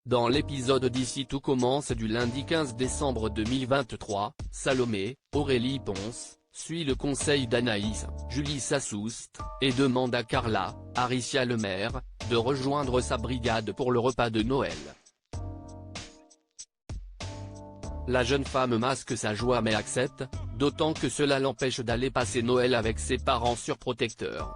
Dans l'épisode d'Ici tout commence du lundi 15 décembre 2023, Salomé, Aurélie Ponce, suit le conseil d'Anaïs, Julie Sassoust, et demande à Carla, Aricia Lemaire, de rejoindre sa brigade pour le repas de Noël. La jeune femme masque sa joie mais accepte, d'autant que cela l'empêche d'aller passer Noël avec ses parents surprotecteurs.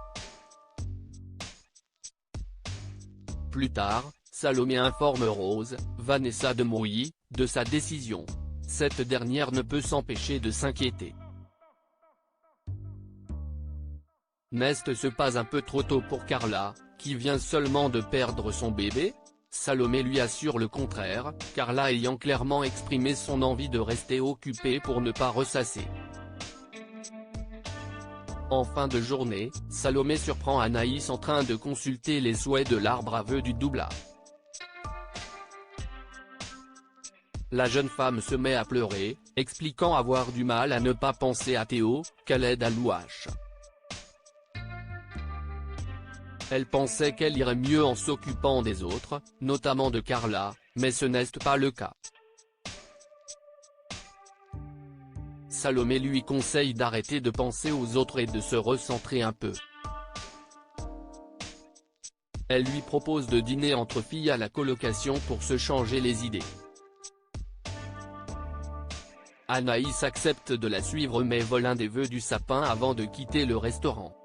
Plus tard, Salomé informe Rose, Vanessa de Mouilly, de sa décision. Cette dernière ne peut s'empêcher de s'inquiéter. N'est-ce pas un peu trop tôt pour Carla, qui vient seulement de perdre son bébé? Salomé lui assure le contraire, Carla ayant clairement exprimé son envie de rester occupée pour ne pas ressasser. En fin de journée, Salomé surprend Anaïs en train de consulter les souhaits de l'arbre à vœux du double A. La jeune femme se met à pleurer, expliquant avoir du mal à ne pas penser à Théo, qu'elle aide à Louache. Elle pensait qu'elle irait mieux en s'occupant des autres, notamment de Carla, mais ce n'est pas le cas. Salomé lui conseille d'arrêter de penser aux autres et de se recentrer un peu. Elle lui propose de dîner entre filles à la colocation pour se changer les idées. Anaïs accepte de la suivre mais vole un des vœux du sapin avant de quitter le restaurant.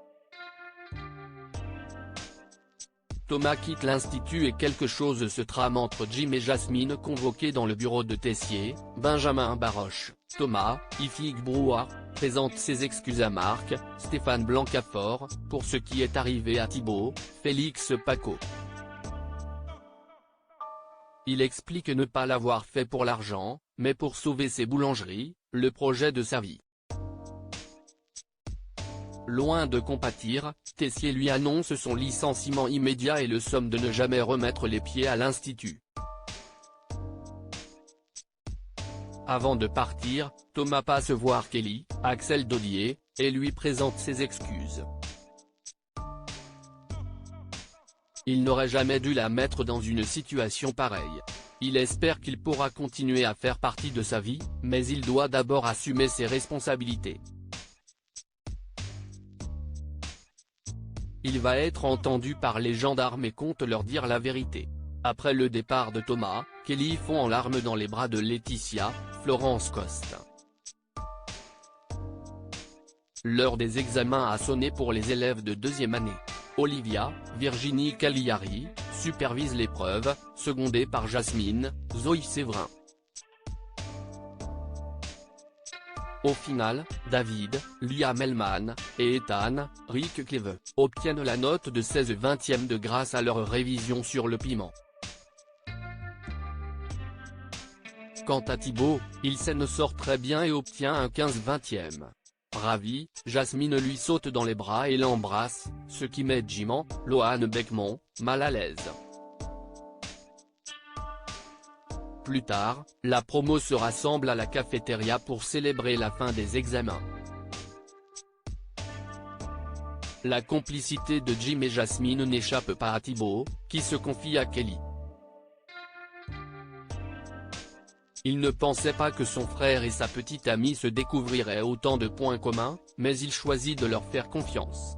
Thomas quitte l'institut et quelque chose se trame entre Jim et Jasmine convoqués dans le bureau de Tessier. Benjamin Baroche, Thomas, Ifig Brouard, présente ses excuses à Marc, Stéphane Blancafort, pour ce qui est arrivé à Thibaut, Félix Paco. Il explique ne pas l'avoir fait pour l'argent, mais pour sauver ses boulangeries, le projet de sa vie. Loin de compatir, Tessier lui annonce son licenciement immédiat et le somme de ne jamais remettre les pieds à l'institut. Avant de partir, Thomas passe voir Kelly, Axel Daudier, et lui présente ses excuses. Il n'aurait jamais dû la mettre dans une situation pareille. Il espère qu'il pourra continuer à faire partie de sa vie, mais il doit d'abord assumer ses responsabilités. Il va être entendu par les gendarmes et compte leur dire la vérité. Après le départ de Thomas, Kelly fond en larmes dans les bras de Laetitia, Florence Coste. L'heure des examens a sonné pour les élèves de deuxième année. Olivia, Virginie Cagliari, supervise l'épreuve, secondée par Jasmine, Zoé Séverin. Au final, David, Liam Hellman, et Ethan, Rick Cleve, obtiennent la note de 16/20 grâce à leur révision sur le piment. Quant à Thibaut, il s'en sort très bien et obtient un 15/20. Ravi, Jasmine lui saute dans les bras et l'embrasse, ce qui met Jim, Lohan Beckmont, mal à l'aise. Plus tard, la promo se rassemble à la cafétéria pour célébrer la fin des examens. La complicité de Jim et Jasmine n'échappe pas à Thibaut, qui se confie à Kelly. Il ne pensait pas que son frère et sa petite amie se découvriraient autant de points communs, mais il choisit de leur faire confiance.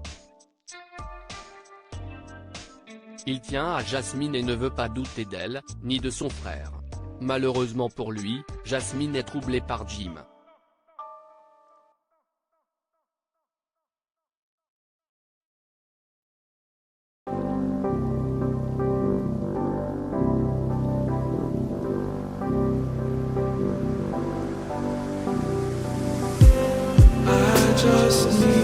Il tient à Jasmine et ne veut pas douter d'elle, ni de son frère. Malheureusement pour lui, Jasmine est troublée par Jim. I just need